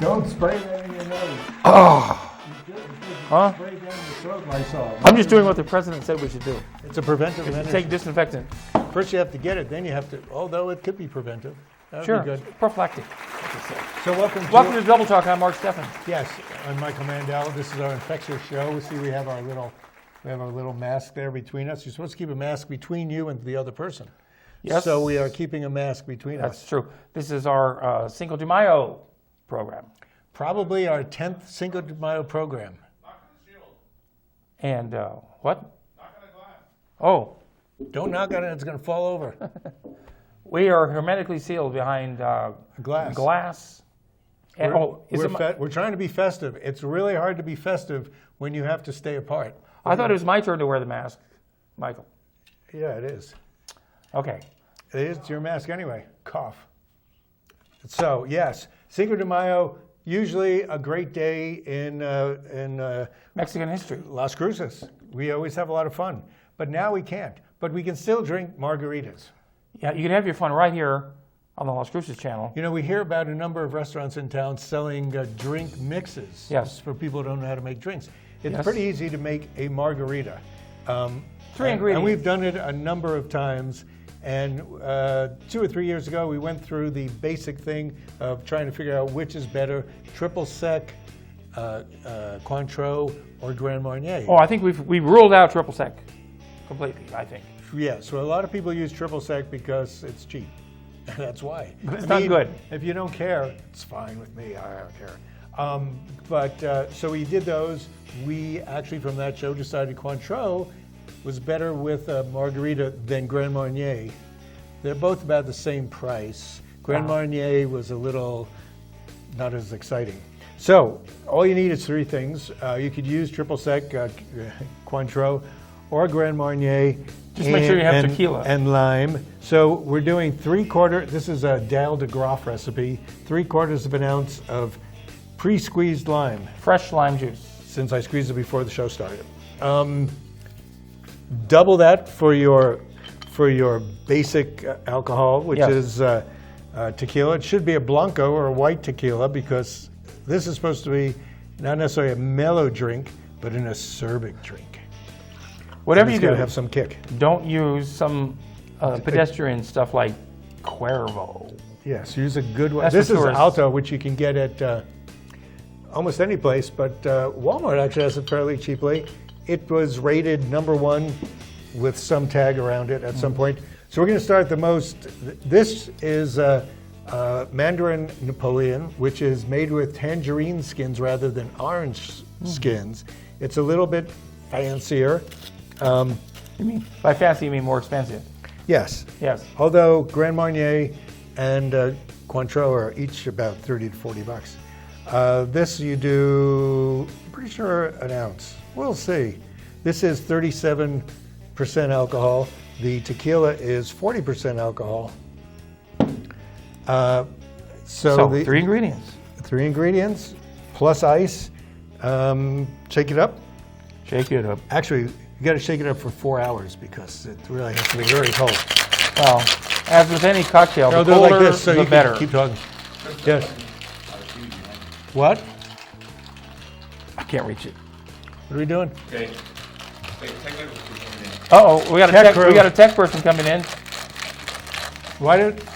Don't spray that in your nose. Oh. Huh? Spray down your throat, Lysol. I'm just doing what the president said we should do. It's a preventive measure. Take disinfectant. First you have to get it, then you have to, although it could be preventive. That would Sure. be good. Prophylactic. So welcome to Double Talk. I'm Mark Steffen. Yes, I'm Michael Mandel. This is our infectious show. We see we have our little mask there between us. You're supposed to keep a mask between you and the other person. Yes. So we are keeping a mask between us. That's true. This is our Cinco de Mayo program. Probably our 10th Cinco de Mayo program. And what? Knock on a glass. Oh. Don't knock on it, it's going to fall over. We are hermetically sealed behind glass. And, we're trying to be festive. It's really hard to be festive when you have to stay apart. I thought it was my turn to wear the mask, Michael. Yeah, it is. Okay. It is your mask anyway. Cough. So, yes, Cinco de Mayo, usually a great day in Mexican history. Las Cruces. We always have a lot of fun. But now we can't. But we can still drink margaritas. Yeah, you can have your fun right here on the Las Cruces channel. You know, we hear about a number of restaurants in town selling drink mixes. Yes. For people who don't know how to make drinks. It's Yes. pretty easy to make a margarita. Three ingredients. And we've done it a number of times. And 2 or 3 years ago, we went through the basic thing of trying to figure out which is better, triple sec, Cointreau, or Grand Marnier. Oh, I think we've ruled out triple sec completely, I think. Yeah, so a lot of people use triple sec because it's cheap. That's why. It's not good. If you don't care, it's fine with me. I don't care. So we did those. We actually, from that show, decided Cointreau was better with a margarita than Grand Marnier. They're both about the same price. Grand Marnier was a little not as exciting. So all you need is 3 things. You could use triple sec, Cointreau, or Grand Marnier. Just make sure you have tequila. And lime. So we're doing 3/4, this is a Dale de Graaf recipe, 3/4 of an ounce of pre-squeezed lime. Fresh lime juice. Since I squeezed it before the show started. Double that for your basic alcohol, which Yes. is tequila. It should be a Blanco or a white tequila because this is supposed to be not necessarily a mellow drink, but an acerbic drink. Whatever you do, have some kick. don't use some pedestrian stuff like Cuervo. Yes, use a good one. That's This for is tourists. Alto, which you can get at almost any place, but Walmart actually has it fairly cheaply. It was rated #1 with some tag around it at some point. So we're going to start the most. This is Mandarine Napoleon, which is made with tangerine skins rather than orange skins. It's a little bit fancier. You mean by fancy? You mean more expensive? Yes. Yes. Although Grand Marnier and Cointreau are each about $30 to $40. This you do, I'm pretty sure, an ounce. We'll see. This is 37% alcohol. The tequila is 40% alcohol. So 3 ingredients. 3 ingredients plus ice. Shake it up. Shake it up. Actually, you got to shake it up for 4 hours because it really has to be very cold. Well, as with any cocktail, the they're colder, like this, so the you better. can keep talking. Yes. What? I can't reach it. What are we doing? Okay. Wait, technical coming in. Uh-oh, we got a tech person coming in.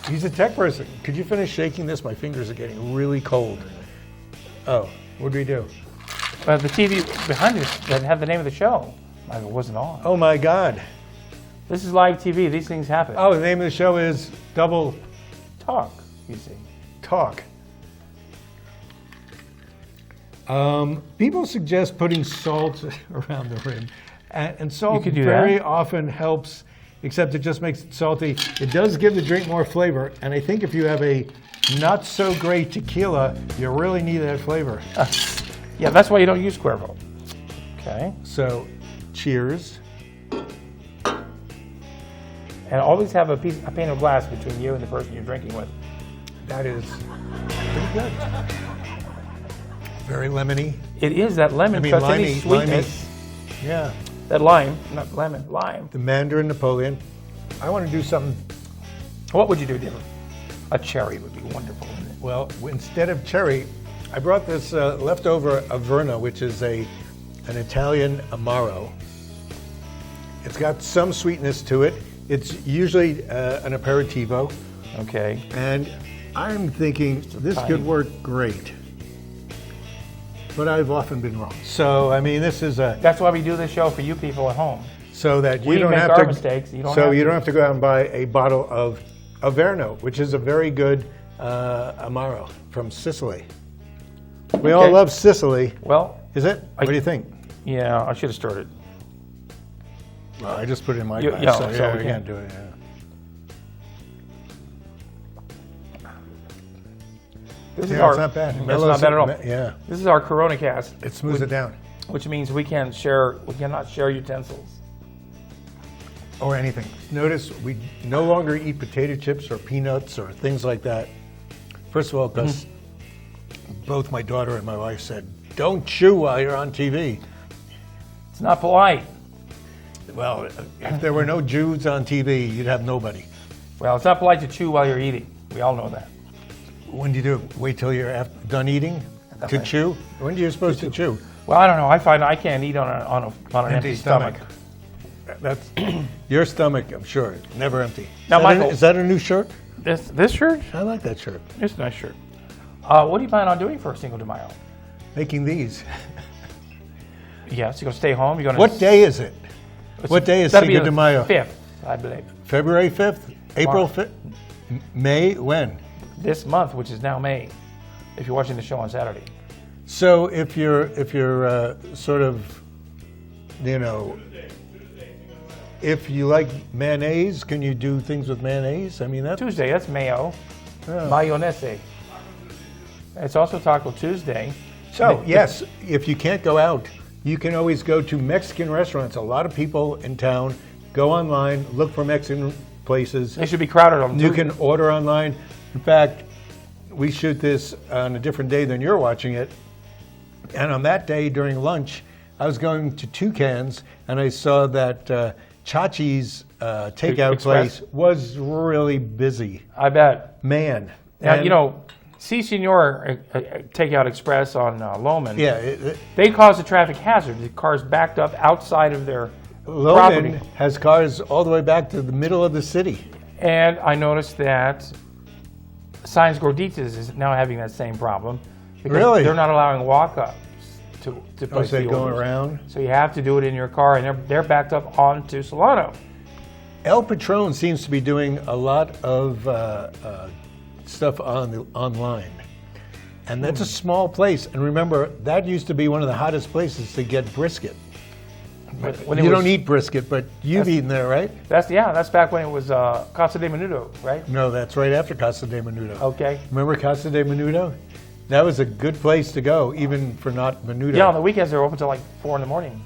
He's a tech person. Could you finish shaking this? My fingers are getting really cold. Oh, what do we do? The TV behind us that had the name of the show, it wasn't on. Oh my God. This is live TV. These things happen. Oh, the name of the show is Double Talk, you see. Talk. People suggest putting salt around the rim. And salt You could do very that. often helps, except it just makes it salty. It does give the drink more flavor. And I think if you have a not so great tequila, you really need that flavor. Yeah, that's why you don't use Cuervo. Okay. So, cheers. And always have a pane of glass between you and the person you're drinking with. That is pretty good. Very lemony. It is that lemon cuts any sweetness. Yeah. That lime, not lemon, lime. The Mandarin Napoleon. I want to do something. What would you do different? A cherry would be wonderful, wouldn't it? Well, instead of cherry, I brought this leftover Averna, which is an Italian Amaro. It's got some sweetness to it. It's usually an aperitivo. Okay. And I'm thinking this tiny. could work great. But I've often been wrong. So, I mean, this is That's why we do this show for you people at home. so that you We don't make have our to mistakes. You don't so have you to. don't have to go out and buy a bottle of Averno, which is a very good Amaro from Sicily. We all Okay. love Sicily. Well, Is it? What do you think? yeah, I should have started. Well, I just put it in my You- glass, yeah, so so yeah, we I can- can't do it. Yeah. This is Yeah, our, it's not bad. That's Mellows not bad at all. it, yeah. This is our Corona cast, It smooths it down. which means we cannot share utensils. Or anything. Notice we no longer eat potato chips or peanuts or things like that. First of all, because both my daughter and my wife said, don't chew while you're on TV. It's not polite. Well, if there were no Jews on TV, you'd have nobody. Well, it's not polite to chew while you're eating. We all know that. When do you do it? Wait till you're done eating to chew? When are you supposed to chew? Well, I don't know. I find I can't eat on an empty stomach. That's your stomach, I'm sure. Never empty. Now, is, Michael- is that a new shirt? This shirt? I like that shirt. It's a nice shirt. What do you plan on doing for Cinco de Mayo? Making these. Yes, you're going to stay home. You're going to. What day is it? What day is That'd be Cinco de the Mayo? 5th, I believe. February 5th? April March. 5th? May? When? This month, which is now May, if you're watching the show on Saturday. So if you're sort of, you know, if you like mayonnaise, can you do things with mayonnaise? I mean, that's Tuesday, that's Mayo. yeah. Mayonnaise. It's also Taco Tuesday. So yes, if you can't go out, you can always go to Mexican restaurants. A lot of people in town go online, look for Mexican places. They should be crowded on You Tuesday. can order online. In fact, we shoot this on a different day than you're watching it. And on that day during lunch, I was going to Toucan's and I saw that Chachi's takeout Express? place was really busy. I bet. Man. Now, And- you know, C. Senor Takeout Express on Loman, Yeah, they caused a traffic hazard. The cars backed up outside of their Loman property. has cars all the way back to the middle of the city. And I noticed that Science Gorditas is now having that same problem. Because Really? they're not allowing walk-ups to Oh, place so the they go orders. around. So you have to do it in your car, and they're backed up onto Solano. El Patron seems to be doing a lot of stuff online. And that's a small place. And remember, that used to be one of the hottest places to get brisket. When it You was- don't eat brisket, but you've eaten there, right? That's back when it was Casa de Menudo, right? No, that's right after Casa de Menudo. Okay. Remember Casa de Menudo? That was a good place to go, even for not Menudo. Yeah, on the weekends they're open till like 4 in the morning.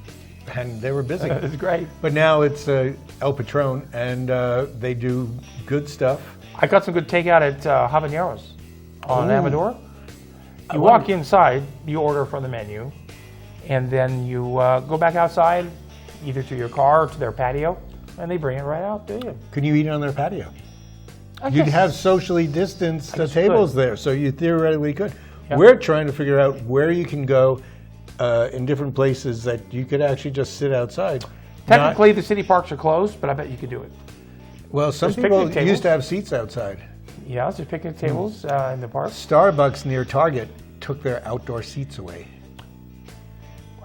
And they were busy. It's great. But now it's El Patron, and they do good stuff. I got some good takeout at Habaneros on Ooh. Amador. You walk inside, you order from the menu, and then you go back outside, either to your car or to their patio, and they bring it right out to you. Can you eat on their patio? I You'd guess- have socially distanced guess tables could. there, so you theoretically could. Yeah. We're trying to figure out where you can go in different places that you could actually just sit outside. Technically, the city parks are closed, but I bet you could do it. Well, some there's people picnic tables. used to have seats outside. Yeah, there's picnic tables in the park. Starbucks near Target took their outdoor seats away.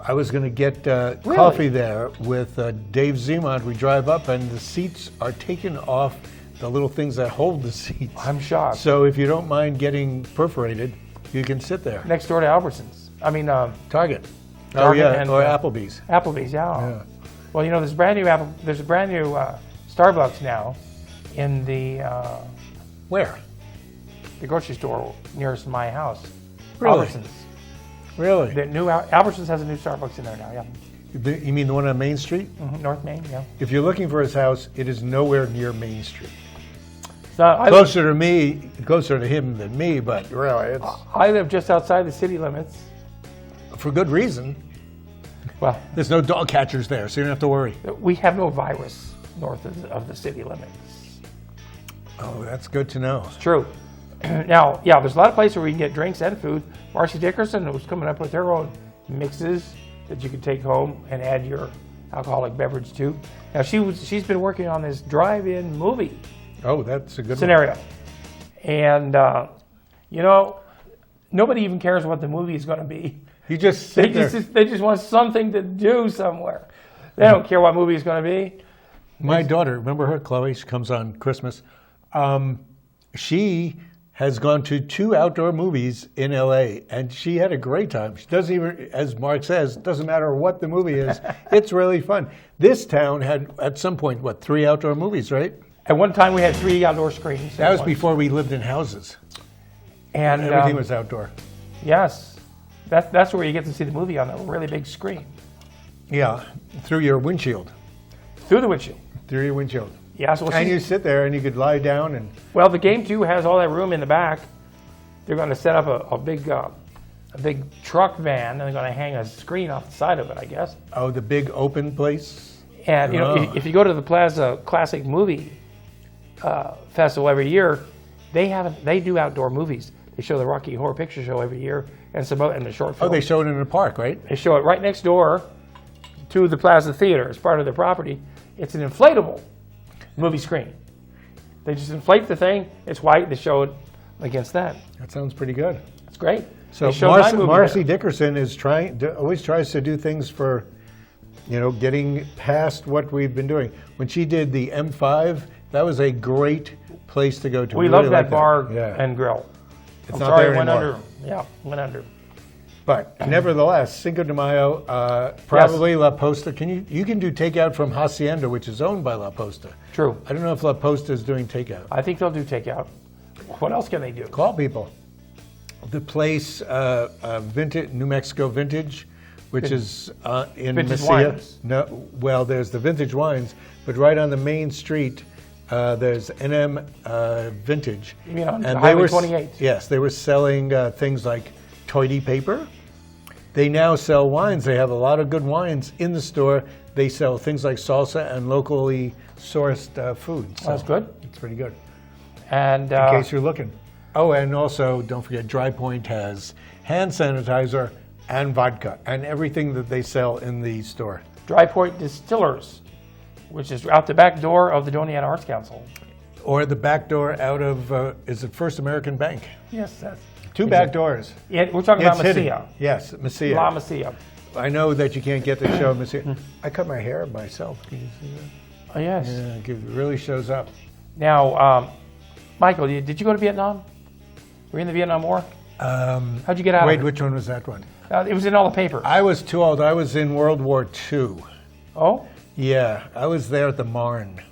I was going to get coffee there with Dave Zemont. We drive up, and the seats are taken off the little things that hold the seats. I'm shocked. So if you don't mind getting perforated, you can sit there. Next door to Albertsons. I mean, Target. Oh Target yeah, and, or Applebee's. Applebee's, yeah. Yeah. Well, you know, there's a brand new Starbucks now in the Where? grocery store nearest my house. Really? Albertsons. Really? The new Albertsons has a new Starbucks in there now. Yeah, You mean the one on Main Street? North Main. Yeah. If you're looking for his house, it is nowhere near Main Street. So I Closer to him than me, but really, it's live just outside the city limits. for good reason. Well, There's no dog catchers there, so you don't have to worry. we have no virus north of the city limits. Oh, that's good to know. It's true. Now, yeah, there's a lot of places where you can get drinks and food. Marcy Dickerson was coming up with their own mixes that you could take home and add your alcoholic beverage to. Now, she's been working on this drive-in movie Oh, that's a good scenario. And, you know, nobody even cares what the movie is going to be. You just sit there. They just want something to do somewhere. They don't care what movie it's going to be. My daughter, remember her, Chloe? She comes on Christmas. She has gone to 2 outdoor movies in LA, and she had a great time. She doesn't even, as Mark says, doesn't matter what the movie is. It's really fun. This town had, at some point, 3 outdoor movies, right? At one time, we had 3 outdoor screens. That was before we lived in houses. And everything was outdoor. Yes. That's where you get to see the movie on a really big screen. Yeah, through your windshield. Through the windshield. Through your windshield. Yes. Well, and you sit there and you could lie down and... Well, the game, too, has all that room in the back. They're going to set up a big truck van, and they're going to hang a screen off the side of it, I guess. Oh, the big open place? And, you know, if you go to the Plaza Classic Movie Festival every year, they do outdoor movies. They show the Rocky Horror Picture Show every year and the short film. Oh, they show it in the park, right? They show it right next door to the Plaza Theater as part of their property. It's an inflatable movie screen. They just inflate the thing. It's white. They show it against that. That sounds pretty good. It's great. So Marcy Dickerson is always tries to do things for, getting past what we've been doing. When she did the M5, that was a great place to go to. We love that bar and grill. It's not there anymore. Went under. But nevertheless, Cinco de Mayo, probably La Posta. You can do takeout from Hacienda, which is owned by La Posta. True. I don't know if La Posta is doing takeout. I think they'll do takeout. What else can they do? Call people. The place, New Mexico Vintage, which is in Vintage Mesilla. Wines. No, well, there's the Vintage Wines, but right on the main street, there's NM Vintage. You mean on Highway 28? Yes, they were selling things like toilet paper. They now sell wines. They have a lot of good wines in the store. They sell things like salsa and locally sourced food. So that's good. It's pretty good. And in case you're looking. Oh, and also, don't forget, Dry Point has hand sanitizer and vodka and everything that they sell in the store. Dry Point Distillers, which is out the back door of the Doniana Arts Council. Or the back door out of, is it First American Bank? Yes, that's... Two back doors. Yeah, we're talking about Mesilla. Yes, Mesilla. La Mesilla. I know that you can't get the show Mesilla. I cut my hair myself. Can you see that? Oh, yes. Yeah, it really shows up. Now, Michael, did you go to Vietnam? Were you in the Vietnam War? How'd you get out of it? Wait, which one was that one? It was in all the papers. I was too old. I was in World War II. Oh? Yeah, I was there at the Marne.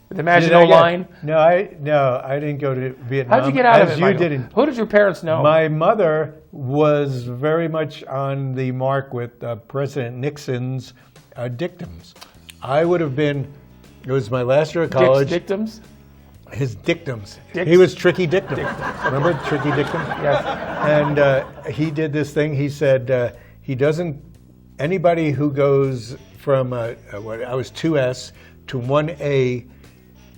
The Maginot Line? No, I didn't go to Vietnam. How'd you get out of it, you Michael? didn't. Who did your parents know? My mother was very much on the mark with President Nixon's dictums. I would have been, it was my last year of college. Dick's dictums? His dictums. Dick's? He was Tricky Dictum. Remember Tricky Dictum? Yes. And he did this thing. He said he doesn't, anybody who goes from, I was 2S to 1A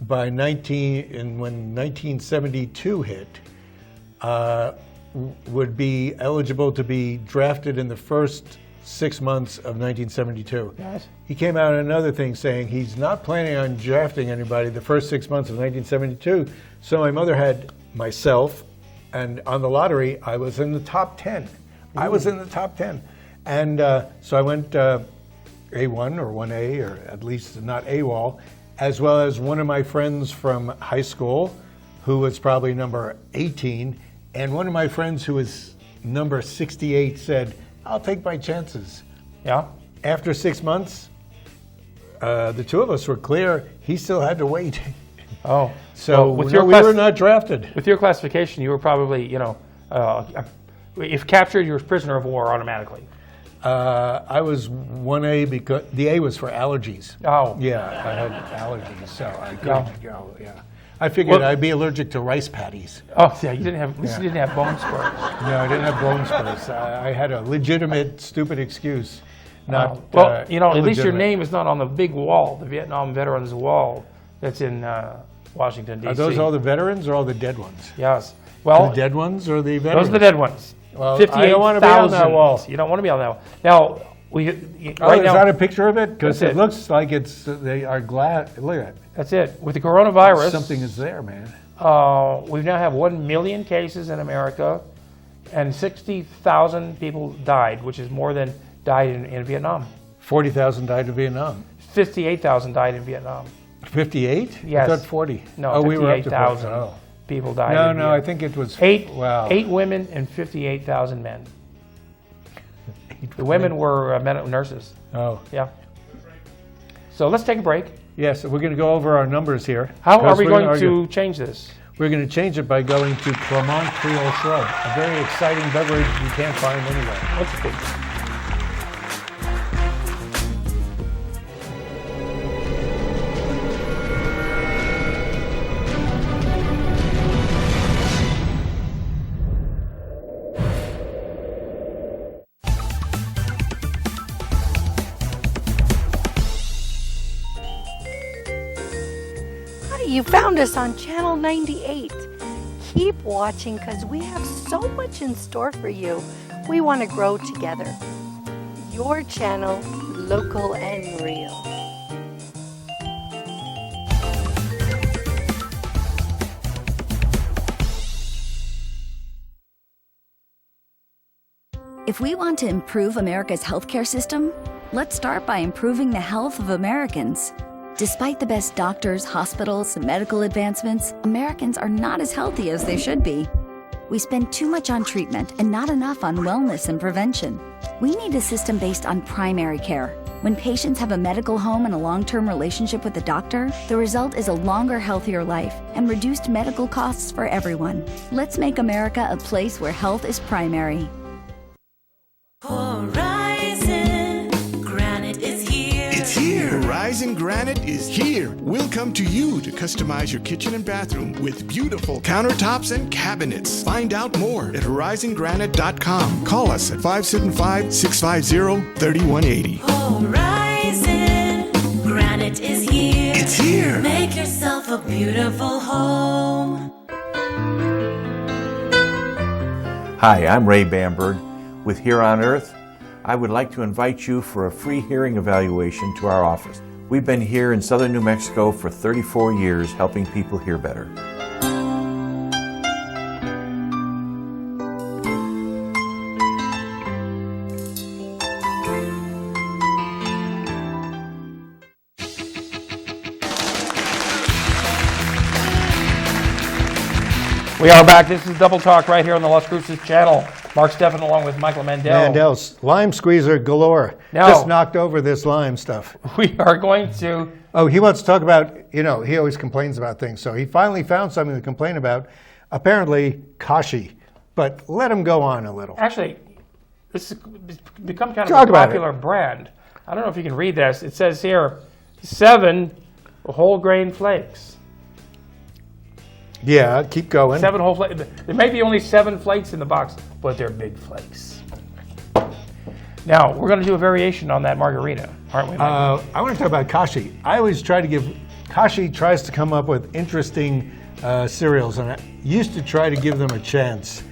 by when 1972 hit, would be eligible to be drafted in the first 6 months of 1972. Yes. He came out in another thing saying he's not planning on drafting anybody the first 6 months of 1972. So my mother had myself, and on the lottery, I was in the top 10. Ooh. I was in the top 10. And so I went A1 or 1A, or at least not AWOL, as well as one of my friends from high school, who was probably number 18, and one of my friends who was number 68 said, I'll take my chances. Yeah. After 6 months, the two of us were clear. He still had to wait. Oh. So we were not drafted. With your classification, you were probably, if captured, you were prisoner of war automatically. I was 1A because the A was for allergies. Oh. Yeah, I had allergies, so I couldn't go, yeah. I figured I'd be allergic to rice patties. Oh, yeah, you didn't have bone spurs. No, I didn't have bone spurs. I had a legitimate, stupid excuse. Not at least your name is not on the big wall, the Vietnam Veterans Wall that's in Washington, D.C. Are those all the veterans or all the dead ones? Yes. Well, The dead ones or the veterans? those are the dead ones. Well, I don't want to be on that 58,000. wall. You don't want to be on that wall. Now, Oh, right is now, that a picture of it? Because That's it it. looks like they are glad. Look at it. that's it. With the coronavirus, Something is there, man. we now have 1 million cases in America, and 60,000 people died, which is more than died in Vietnam. 40,000 died in Vietnam. 58,000 died in Vietnam. 58? Yes. I thought 40. No, oh, we were up to 58,000 40. Oh. people died. No, in no, Vietnam. I think it was Eight Wow. women and 58,000 men. The women were nurses. Oh, Yeah. So let's take a break. yes. We're going to go over our numbers here. How are 'cause we we're gonna going argue. to change this? We're going to change it by going to Clement Creole Shrubb, a very exciting beverage you can't find anywhere. What's the big? You found us on Channel 98. Keep watching because we have so much in store for you. We want to grow together. Your channel, local and real. If we want to improve America's healthcare system, let's start by improving the health of Americans. Despite the best doctors, hospitals, and medical advancements, Americans are not as healthy as they should be. We spend too much on treatment and not enough on wellness and prevention. We need a system based on primary care. When patients have a medical home and a long-term relationship with a doctor, the result is a longer, healthier life and reduced medical costs for everyone. Let's make America a place where health is primary. Horizon Granite is here. It's here. Horizon Granite is here. We'll come to you to customize your kitchen and bathroom with beautiful countertops and cabinets. Find out more at horizongranite.com. Call us at 575-650-3180. Horizon Granite is here. It's here. Make yourself a beautiful home. Hi, I'm Ray Bamberg with Here on Earth. I would like to invite you for a free hearing evaluation to our office. We've been here in southern New Mexico for 34 years helping people hear better. We are back. This is Double Talk right here on the Las Cruces channel. Mark Steffen along with Michael Mandel. Mandel's lime squeezer galore. Now- Just knocked over this lime stuff. We are going to, Oh, he wants to talk about, he always complains about things. So he finally found something to complain about. Apparently, kashi. But let him go on a little. actually, this has become kind of Talk a about popular brand. I don't know if you can read this. It says here, 7 whole grain flakes. Yeah, keep going. 7 whole flakes. There may be only 7 flakes in the box, but they're big flakes. Now, we're going to do a variation on that margarita, aren't we, Michael? I want to talk about kashi. I always try to Kashi tries to come up with interesting cereals, and I used to try to give them a chance.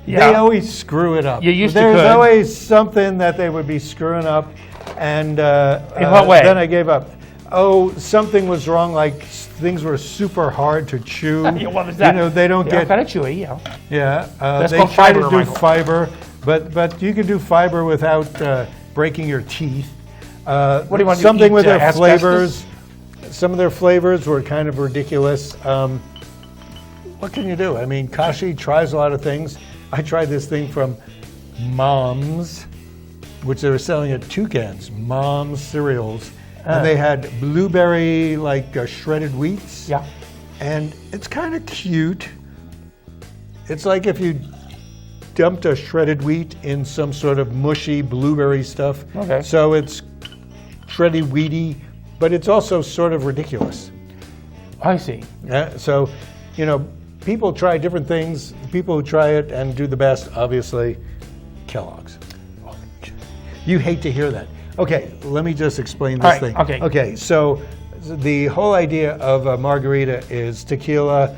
Yeah. They always screw it up. You used to There's could. always something that they would be screwing up, and In what way? then I gave up. Oh, something was wrong, like things were super hard to chew. Yeah, what was that? They don't Yeah, get. kind of chewy, yeah. Yeah, That's they called try fiber, to do Michael. fiber, but you can do fiber without breaking your teeth. What do you want to Something eat, with their asbestos? flavors. Some of their flavors were kind of ridiculous. What can you do? I mean, Kashi tries a lot of things. I tried this thing from Mom's, which they were selling at Toucans, Mom's cereals. And they had blueberry, shredded wheats. Yeah. And it's kind of cute. It's like if you dumped a shredded wheat in some sort of mushy blueberry stuff. Okay. So it's shredded wheaty, but it's also sort of ridiculous. I see. Yeah, so, people try different things. People who try it and do the best, obviously, Kellogg's. You hate to hear that. Okay, let me just explain this All right, thing. okay. Okay, so the whole idea of a margarita is tequila,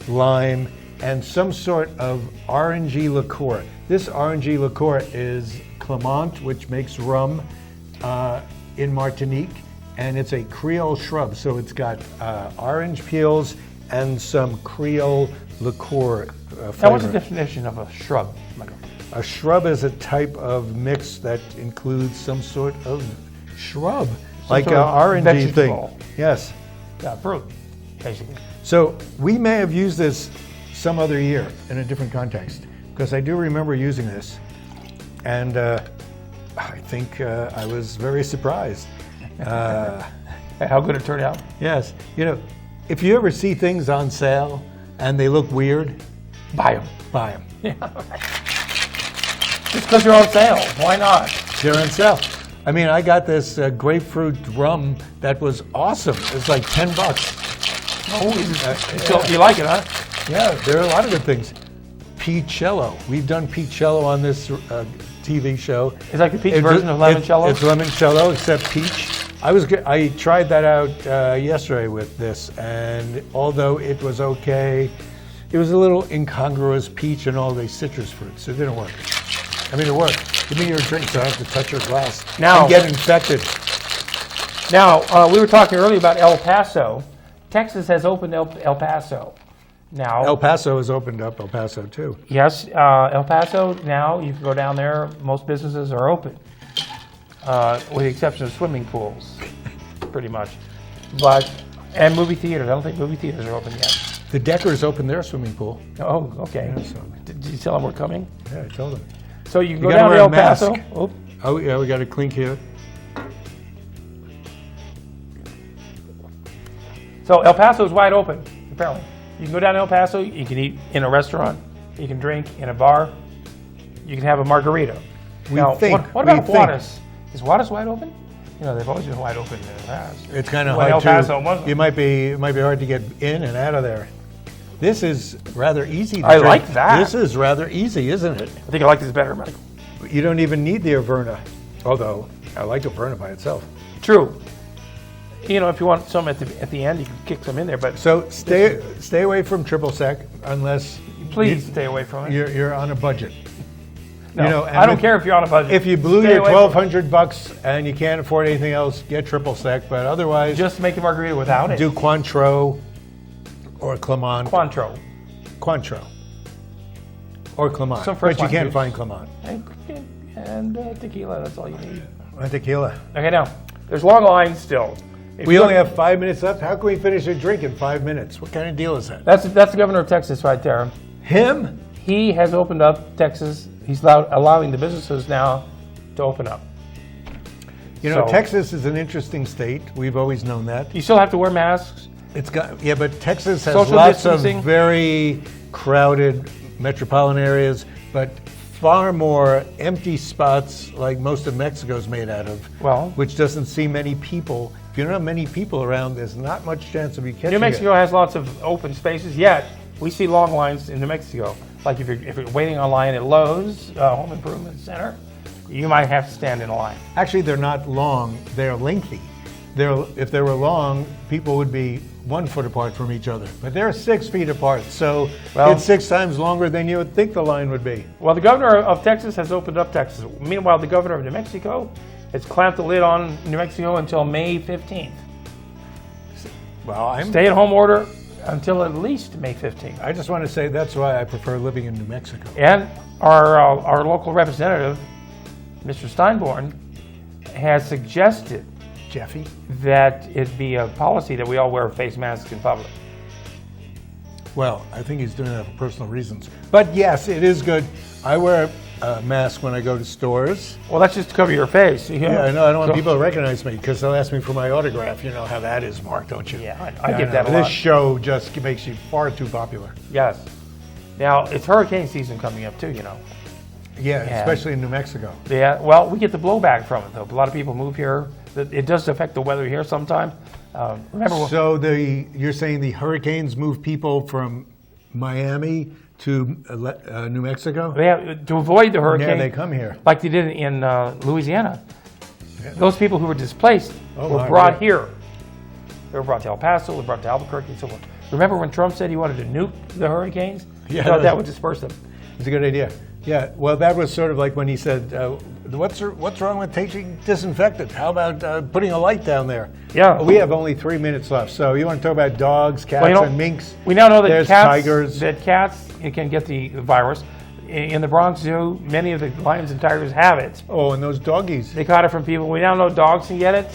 lime, and some sort of orangey liqueur. This orangey liqueur is Clement, which makes rum in Martinique, and it's a Creole shrub. So it's got orange peels and some Creole liqueur Now, what's flavor. the definition of a shrub, Michael? A shrub is a type of mix that includes some sort of shrub, like an sort of orangey vegetable. thing. Yes. Yeah, fruit, basically. So we may have used this some other year in a different context, because I do remember using this, and I think I was very surprised. How good it turned out. Yes, you know, if you ever see things on sale and they look weird, Buy them. buy them. Just because they're on sale. Why not? They're on sale. I mean, I got this grapefruit rum that was awesome. It's like $10. So you like it, huh? Yeah, there are a lot of good things. Peachello. We've done Peachello on this TV show. It's like the peach version of limoncello? It's limoncello except peach. I tried that out yesterday with this, and although it was okay, it was a little incongruous, peach and all these citrus fruits. It didn't work. I mean, it worked. Give me your drink so I have to touch your glass Now- and get infected. Now, we were talking earlier about El Paso. Texas has opened El Paso. Now, El Paso has opened up, El Paso too. yes, El Paso, now you can go down there. Most businesses are open, with the exception of swimming pools, pretty much. And movie theaters. I don't think movie theaters are open yet. The Deckers opened their swimming pool. Oh, okay. Yeah, so- Did you tell them we're coming? Yeah, I told them. So you can You go gotta down to wear a El Paso. mask. Oh, Oh yeah, we got a clink here. so El Paso is wide open, apparently. You can go down to El Paso, you can eat in a restaurant, you can drink in a bar, you can have a margarita. Now, what about Juarez? Is Juarez wide open? You know, they've always been wide open in the past. It's kind of When hard El Paso wasn't. it might be hard to get in and out of there. This is rather easy. To I drink. like that. This is rather easy, isn't it? I think I like this better, Michael. You don't even need the Averna, although I like Averna by itself. True. You know, if you want some at the end, you can kick some in there, but So stay away from triple sec unless please stay away from it. you're on a budget. No, you know, and I don't care if you're on a budget. If you blew Stay your away from it. $1,200 and you can't afford anything else, get triple sec. But otherwise, Just make a margarita without it. do Cointreau or Clement. Cointreau. Cointreau or Clement, Some but first you line can't juice. find Clement. And tequila, that's all you need. And tequila. Okay, now, there's long lines still. If We you only look- have 5 minutes left. How can we finish a drink in 5 minutes? What kind of deal is that? That's the governor of Texas right there. Him? He has opened up Texas. He's allowing the businesses now to open up. You know, So- Texas is an interesting state. We've always known that. You still have to wear masks. It's got but Texas has Social lots distancing. of very crowded metropolitan areas, but far more empty spots like most of Mexico's made out of. Well- which doesn't see many people. If you don't have many people around, there's not much chance of you catching New Mexico it. has lots of open spaces, yet we see long lines in New Mexico. Like if you're waiting online at Lowe's, Home Improvement Center, you might have to stand in a line. Actually, they're not long, they're lengthy. If they were long, people would be 1 foot apart from each other. But they're 6 feet apart, so Well- it's 6 times longer than you would think the line would be. Well, the governor of Texas has opened up Texas. Meanwhile, the governor of New Mexico has clamped the lid on New Mexico until May 15th. Well, Stay-at-home order until at least May 15th. I just want to say that's why I prefer living in New Mexico. And our local representative, Mr. Steinborn, has suggested Jeffy? that it be a policy that we all wear face masks in public. Well, I think he's doing that for personal reasons. But yes, it is good. I wear a mask when I go to stores. Well, that's just to cover your face. Yeah, I know. I don't want So- people to recognize me because they'll ask me for my autograph. You know how that is, Mark, don't you? Yeah, I get know. that a This lot. show just makes you far too popular. Yes. Now, it's hurricane season coming up too, you know. Yeah, especially in New Mexico. Yeah, well, we get the blowback from it, though. A lot of people move here. It does affect the weather here sometime. Remember, So you're saying the hurricanes move people from Miami to New Mexico? to avoid the hurricane. Yeah, they come here. Like they did in Louisiana. Those people who were displaced Oh, were my brought God. here. They were brought to El Paso, they were brought to Albuquerque, and so on. Remember when Trump said he wanted to nuke the hurricanes? Yeah, He thought that would disperse them. It's a good idea. Yeah, well, that was sort of like when he said, what's wrong with taking disinfectant? How about putting a light down there? Yeah. We have only 3 minutes left, so you want to talk about dogs, cats, Well, and minks? We now know that There's cats, tigers. it can get the virus. In the Bronx Zoo, many of the lions and tigers have it. Oh, and those doggies. They caught it from people. We now know dogs can get it.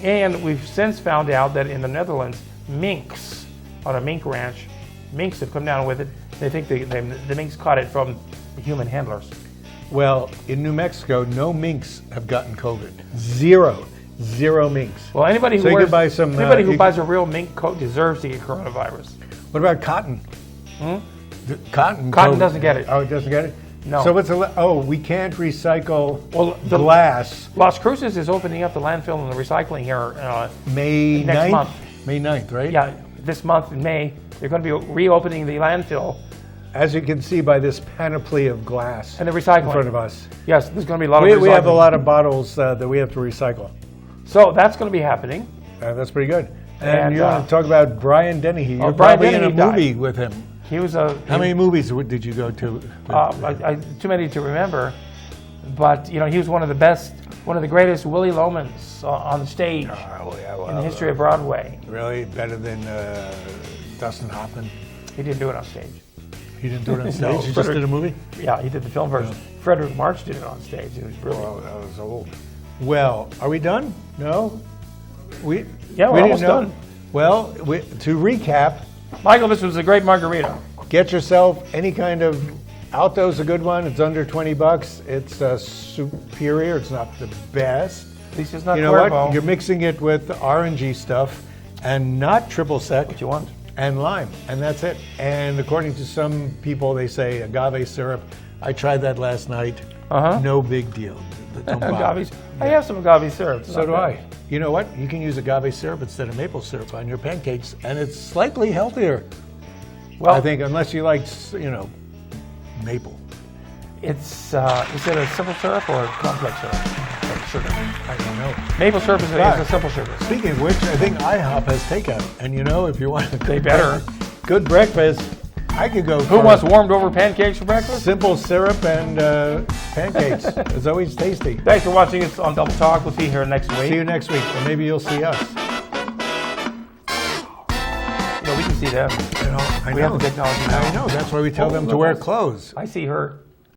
And we've since found out that in the Netherlands, minks on a mink ranch, minks have come down with it. They think the minks caught it from the human handlers. Well, in New Mexico, no minks have gotten COVID. Zero minks. Well, anybody who, So you could buy some, anybody who you- buys a real mink coat deserves to get coronavirus. What about cotton? Cotton Cotton COVID. doesn't get it. Oh, it doesn't get it? No. So we can't recycle Well, the- glass. Las Cruces is opening up the landfill and the recycling here. May Next 9th? month. May 9th, right? Yeah, this month in May, they're going to be reopening the landfill As you can see by this panoply of glass and the recycling. in front of us. Yes, there's going to be a lot of We have a recycling. lot of bottles that we have to recycle. So that's going to be happening. That's pretty good. And And, you want to talk about Brian Dennehy. You're Brian probably Dennehy in a died. movie with him. He was a. How many movies did you go to? Too many to remember, but he was one of the greatest Willie Lomans on the stage in the history of Broadway. Really? Better than Dustin Hoffman? He didn't do it on stage. He didn't do it on stage? No, He just Frederick- did a movie? Yeah, he did the film version. Frederick March did it on stage. It was brilliant. Oh, that was old. Well, are we done? No? Yeah, we're didn't almost know. done. Well, to recap, Michael, this was a great margarita. get yourself any kind of Alto's a good one. It's under $20. It's superior. It's not the best. At least it's not You know Cuervo. what? You're mixing it with orangey stuff and not triple sec. What you want. And lime, and that's it. And according to some people, they say agave syrup. I tried that last night. No big deal. Don't bother. Agaves. I have some agave syrup. It's So not do bad. I. You know what? You can use agave syrup instead of maple syrup on your pancakes, and it's slightly healthier. Well, I think, unless you like, maple. it's is it a simple syrup or a complex syrup? Like sugar. I don't know. Maple syrup is a simple sugar. Speaking of which, I think IHOP has takeout, and if you want a They better. good breakfast, I could go. Who for wants warmed over pancakes for breakfast? simple syrup and pancakes? It's always tasty. Thanks for watching us on Double Talk. We'll see you here next week. See you next week, or maybe you'll see us. No, we can see them. I We have the technology now. I know. That's why we tell them to wear clothes. I see her.